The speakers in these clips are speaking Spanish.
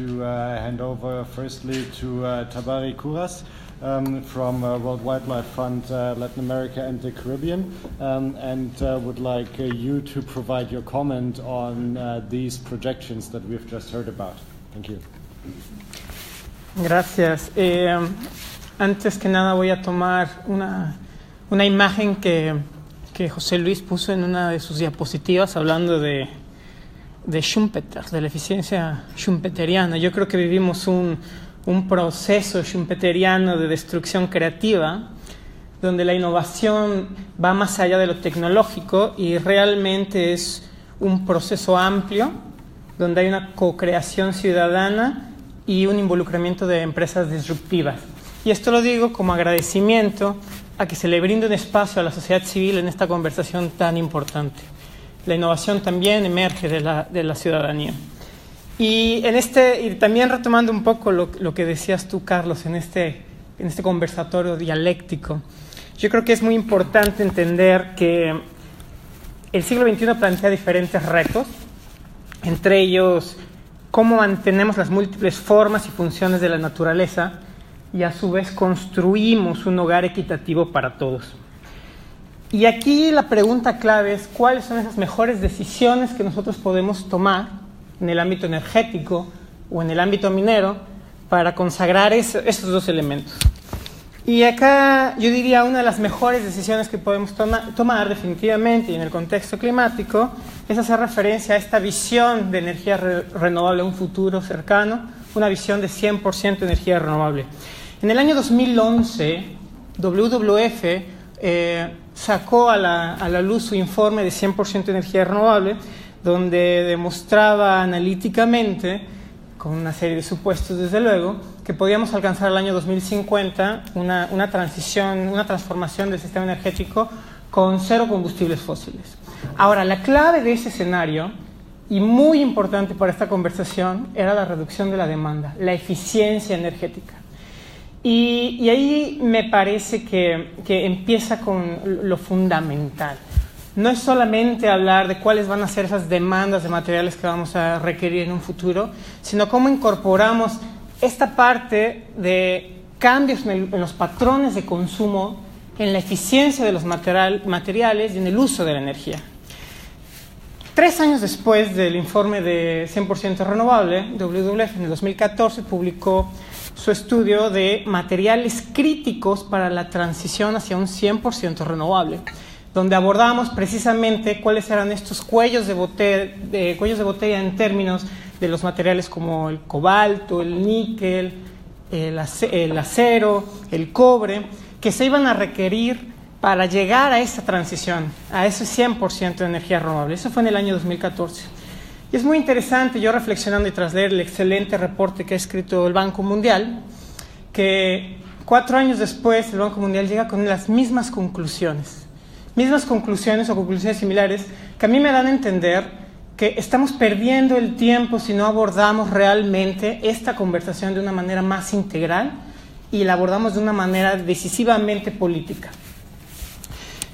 to hand over firstly to Tabari Kuras from World Wildlife Fund Latin America and the Caribbean, and would like you to provide your comment on these projections that we've just heard about. Thank you. Gracias. Antes que nada voy a tomar una imagen que José Luis puso en una de sus diapositivas hablando de Schumpeter, de la eficiencia schumpeteriana. Yo creo que vivimos un proceso schumpeteriano de destrucción creativa, donde la innovación va más allá de lo tecnológico y realmente es un proceso amplio, donde hay una co-creación ciudadana y un involucramiento de empresas disruptivas. Y esto lo digo como agradecimiento a que se le brinde un espacio a la sociedad civil en esta conversación tan importante. La innovación también emerge de la ciudadanía. Y también retomando un poco lo que decías tú, Carlos, en este conversatorio dialéctico, yo creo que es muy importante entender que el siglo XXI plantea diferentes retos, entre ellos cómo mantenemos las múltiples formas y funciones de la naturaleza y a su vez construimos un hogar equitativo para todos. Y aquí la pregunta clave es cuáles son esas mejores decisiones que nosotros podemos tomar en el ámbito energético o en el ámbito minero para consagrar esos dos elementos. Y acá yo diría una de las mejores decisiones que podemos tomar definitivamente y en el contexto climático es hacer referencia a esta visión de energía renovable, un futuro cercano, una visión de 100% energía renovable. En el año 2011, WWF sacó a la luz su informe de 100% energía renovable, donde demostraba analíticamente, con una serie de supuestos desde luego, que podíamos alcanzar el año 2050 una transformación del sistema energético con cero combustibles fósiles. Ahora, la clave de ese escenario, y muy importante para esta conversación, era la reducción de la demanda, la eficiencia energética. Y ahí me parece que empieza con lo fundamental. No es solamente hablar de cuáles van a ser esas demandas de materiales que vamos a requerir en un futuro, sino cómo incorporamos esta parte de cambios en los patrones de consumo, en la eficiencia de los materiales y en el uso de la energía. 3 años después del informe de 100% renovable, WWF en el 2014 publicó su estudio de materiales críticos para la transición hacia un 100% renovable, donde abordamos precisamente cuáles eran estos cuellos de botella en términos de los materiales como el cobalto, el níquel, el acero, el cobre, que se iban a requerir para llegar a esa transición, a ese 100% de energía renovable. Eso fue en el año 2014. Y es muy interesante, yo reflexionando y tras leer el excelente reporte que ha escrito el Banco Mundial, que 4 años después el Banco Mundial llega con las mismas conclusiones o conclusiones similares, que a mí me dan a entender que estamos perdiendo el tiempo si no abordamos realmente esta conversación de una manera más integral y la abordamos de una manera decisivamente política.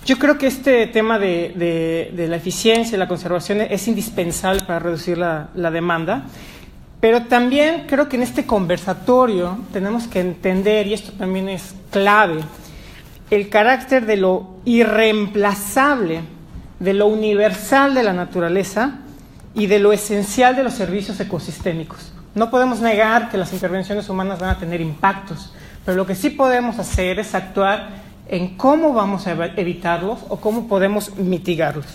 Yo creo que este tema de la eficiencia y la conservación es indispensable para reducir la demanda, pero también creo que en este conversatorio tenemos que entender, y esto también es clave, el carácter de lo irreemplazable, de lo universal de la naturaleza y de lo esencial de los servicios ecosistémicos. No podemos negar que las intervenciones humanas van a tener impactos, pero lo que sí podemos hacer es actuar en cómo vamos a evitarlos o cómo podemos mitigarlos.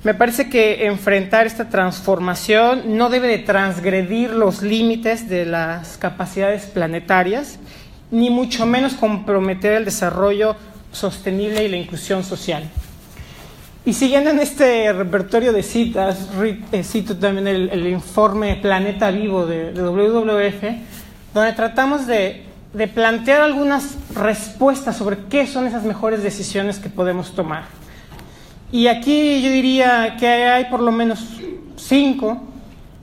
Me parece que enfrentar esta transformación no debe de transgredir los límites de las capacidades planetarias, ni mucho menos comprometer el desarrollo sostenible y la inclusión social. Y siguiendo en este repertorio de citas, cito también el informe Planeta Vivo de WWF, donde tratamos de plantear algunas respuestas sobre qué son esas mejores decisiones que podemos tomar. Y aquí yo diría que hay por lo menos 5,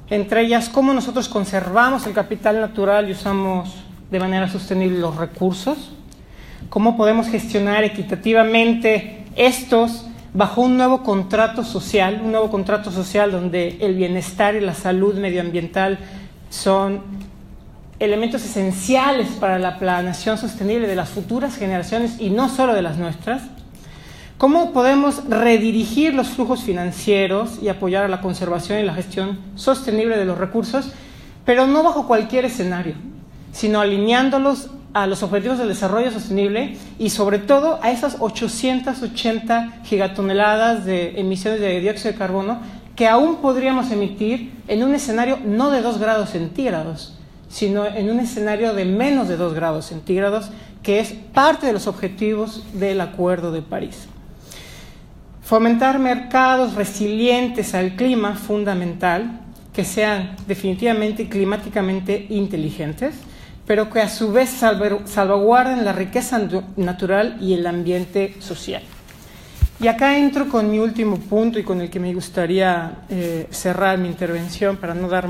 entre ellas cómo nosotros conservamos el capital natural y usamos de manera sostenible los recursos, cómo podemos gestionar equitativamente estos bajo un nuevo contrato social donde el bienestar y la salud medioambiental son elementos esenciales para la planeación sostenible de las futuras generaciones y no solo de las nuestras. ¿Cómo podemos redirigir los flujos financieros y apoyar a la conservación y la gestión sostenible de los recursos, pero no bajo cualquier escenario, sino alineándolos a los objetivos del desarrollo sostenible y sobre todo a esas 880 gigatoneladas de emisiones de dióxido de carbono que aún podríamos emitir en un escenario no de 2 grados centígrados, sino en un escenario de menos de 2 grados centígrados, que es parte de los objetivos del Acuerdo de París. Fomentar mercados resilientes al clima, fundamental, que sean definitivamente climáticamente inteligentes, pero que a su vez salvaguarden la riqueza natural y el ambiente social. Y acá entro con mi último punto y con el que me gustaría cerrar mi intervención para no dar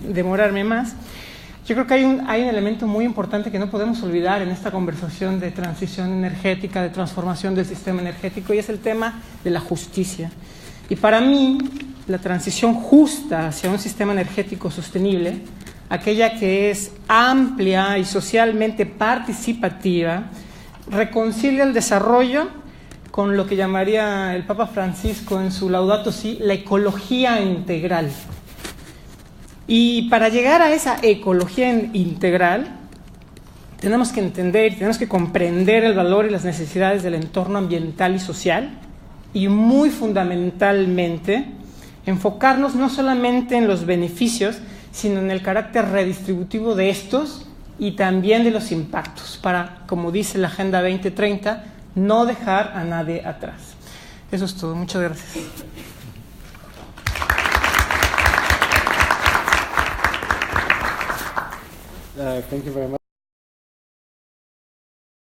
demorarme más. Yo creo que hay un elemento muy importante que no podemos olvidar en esta conversación de transición energética, de transformación del sistema energético, y es el tema de la justicia. Y para mí, la transición justa hacia un sistema energético sostenible, aquella que es amplia y socialmente participativa, reconcilia el desarrollo con lo que llamaría el Papa Francisco en su Laudato Si, la ecología integral. Y para llegar a esa ecología integral, tenemos que entender, tenemos que comprender el valor y las necesidades del entorno ambiental y social, y muy fundamentalmente, enfocarnos no solamente en los beneficios, sino en el carácter redistributivo de estos y también de los impactos, para, como dice la Agenda 2030, no dejar a nadie atrás. Eso es todo. Muchas gracias. Thank you very much.